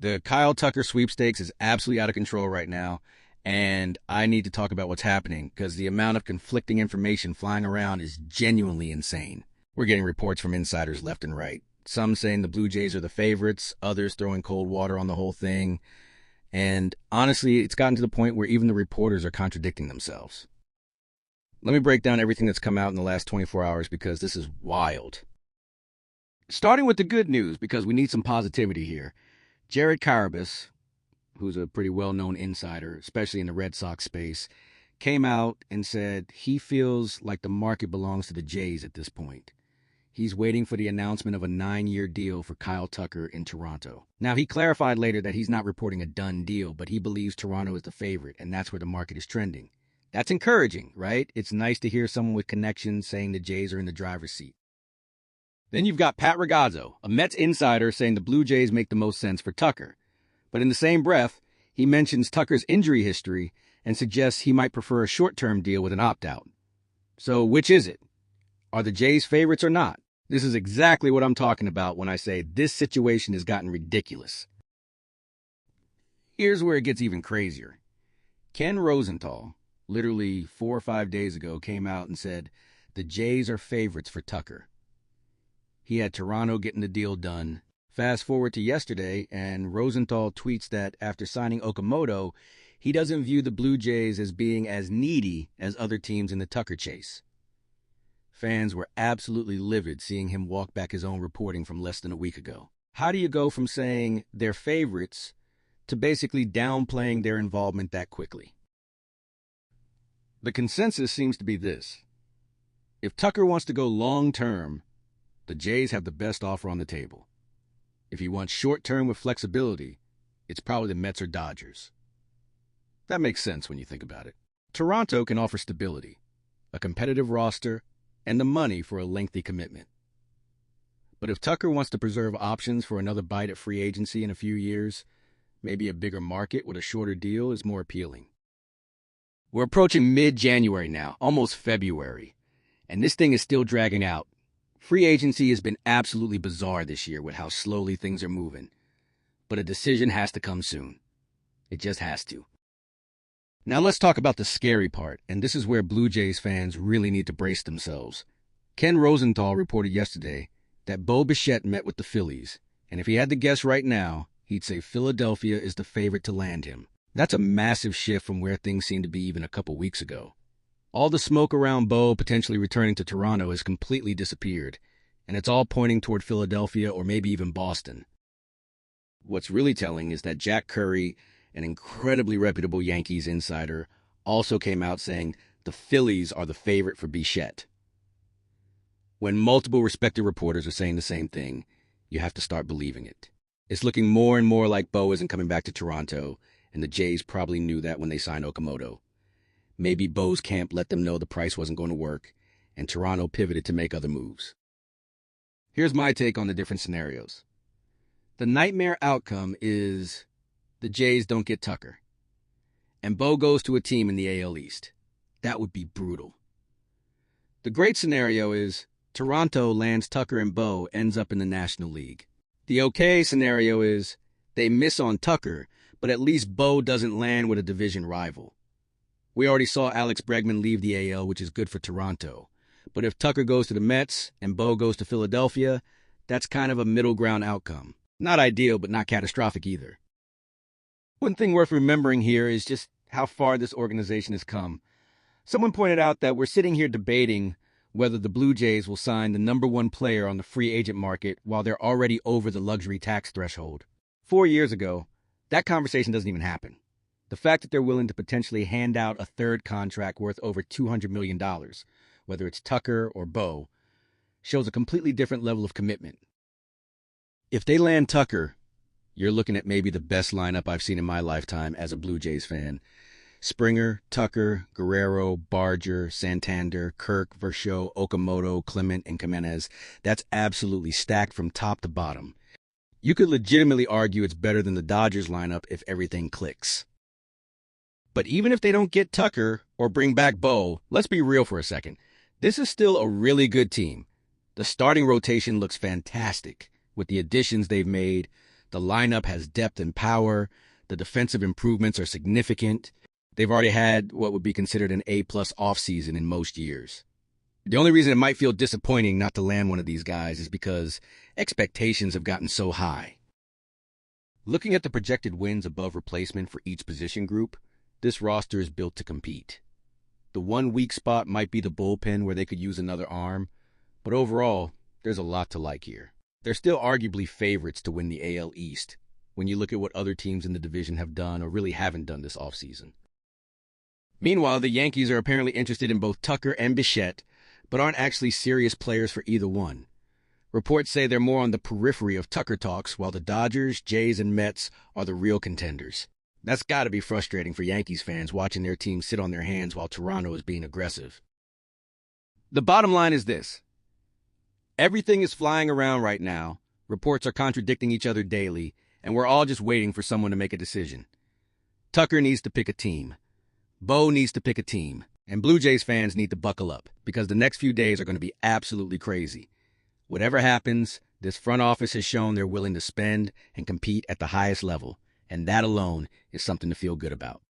The Kyle Tucker sweepstakes is absolutely out of control right now, and I need to talk about what's happening because the amount of conflicting information flying around is genuinely insane. We're getting reports from insiders left and right. Some saying the Blue Jays are the favorites, others throwing cold water on the whole thing. And honestly, it's gotten to the point where even the reporters are contradicting themselves. Let me break down everything that's come out in the last 24 hours because this is wild. Starting with the good news, because we need some positivity here. Jared Carrabis, who's a pretty well-known insider, especially in the Red Sox space, came out and said he feels like the market belongs to the Jays at this point. He's waiting for the announcement of a 9-year deal for Kyle Tucker in Toronto. Now, he clarified later that he's not reporting a done deal, but he believes Toronto is the favorite, and that's where the market is trending. That's encouraging, right? It's nice to hear someone with connections saying the Jays are in the driver's seat. Then you've got Pat Ragazzo, a Mets insider, saying the Blue Jays make the most sense for Tucker. But in the same breath, he mentions Tucker's injury history and suggests he might prefer a short-term deal with an opt-out. So which is it? Are the Jays favorites or not? This is exactly what I'm talking about when I say this situation has gotten ridiculous. Here's where it gets even crazier. Ken Rosenthal, literally 4 or 5 days ago, came out and said the Jays are favorites for Tucker. He had Toronto getting the deal done. Fast forward to yesterday, and Rosenthal tweets that after signing Okamoto, he doesn't view the Blue Jays as being as needy as other teams in the Tucker chase. Fans were absolutely livid seeing him walk back his own reporting from less than a week ago. How do you go from saying they're favorites to basically downplaying their involvement that quickly? The consensus seems to be this. If Tucker wants to go long-term, the Jays have the best offer on the table. If he wants short-term with flexibility, it's probably the Mets or Dodgers. That makes sense when you think about it. Toronto can offer stability, a competitive roster, and the money for a lengthy commitment. But if Tucker wants to preserve options for another bite at free agency in a few years, maybe a bigger market with a shorter deal is more appealing. We're approaching mid-January now, almost February, and this thing is still dragging out. Free agency has been absolutely bizarre this year with how slowly things are moving. But a decision has to come soon. It just has to. Now let's talk about the scary part, and this is where Blue Jays fans really need to brace themselves. Ken Rosenthal reported yesterday that Bo Bichette met with the Phillies, and if he had to guess right now, he'd say Philadelphia is the favorite to land him. That's a massive shift from where things seemed to be even a couple weeks ago. All the smoke around Bo potentially returning to Toronto has completely disappeared, and it's all pointing toward Philadelphia or maybe even Boston. What's really telling is that Jack Curry, an incredibly reputable Yankees insider, also came out saying the Phillies are the favorite for Bichette. When multiple respected reporters are saying the same thing, you have to start believing it. It's looking more and more like Bo isn't coming back to Toronto, and the Jays probably knew that when they signed Okamoto. Maybe Bo's camp let them know the price wasn't going to work, and Toronto pivoted to make other moves. Here's my take on the different scenarios. The nightmare outcome is the Jays don't get Tucker, and Bo goes to a team in the AL East. That would be brutal. The great scenario is Toronto lands Tucker and Bo ends up in the National League. The okay scenario is they miss on Tucker, but at least Bo doesn't land with a division rival. We already saw Alex Bregman leave the AL, which is good for Toronto. But if Tucker goes to the Mets and Bo goes to Philadelphia, that's kind of a middle ground outcome. Not ideal, but not catastrophic either. One thing worth remembering here is just how far this organization has come. Someone pointed out that we're sitting here debating whether the Blue Jays will sign the number one player on the free agent market while they're already over the luxury tax threshold. 4 years ago, that conversation doesn't even happen. The fact that they're willing to potentially hand out a third contract worth over $200 million, whether it's Tucker or Bo, shows a completely different level of commitment. If they land Tucker, you're looking at maybe the best lineup I've seen in my lifetime as a Blue Jays fan. Springer, Tucker, Guerrero, Barger, Santander, Kirk, Verchot, Okamoto, Clement, and Jimenez. That's absolutely stacked from top to bottom. You could legitimately argue it's better than the Dodgers lineup if everything clicks. But even if they don't get Tucker or bring back Bo, let's be real for a second. This is still a really good team. The starting rotation looks fantastic with the additions they've made. The lineup has depth and power. The defensive improvements are significant. They've already had what would be considered an A-plus offseason in most years. The only reason it might feel disappointing not to land one of these guys is because expectations have gotten so high. Looking at the projected wins above replacement for each position group, this roster is built to compete. The one weak spot might be the bullpen where they could use another arm, but overall, there's a lot to like here. They're still arguably favorites to win the AL East when you look at what other teams in the division have done or really haven't done this offseason. Meanwhile, the Yankees are apparently interested in both Tucker and Bichette, but aren't actually serious players for either one. Reports say they're more on the periphery of Tucker talks, while the Dodgers, Jays, and Mets are the real contenders. That's got to be frustrating for Yankees fans watching their team sit on their hands while Toronto is being aggressive. The bottom line is this. Everything is flying around right now. Reports are contradicting each other daily, and we're all just waiting for someone to make a decision. Tucker needs to pick a team. Bo needs to pick a team. And Blue Jays fans need to buckle up, because the next few days are going to be absolutely crazy. Whatever happens, this front office has shown they're willing to spend and compete at the highest level, and that alone is something to feel good about.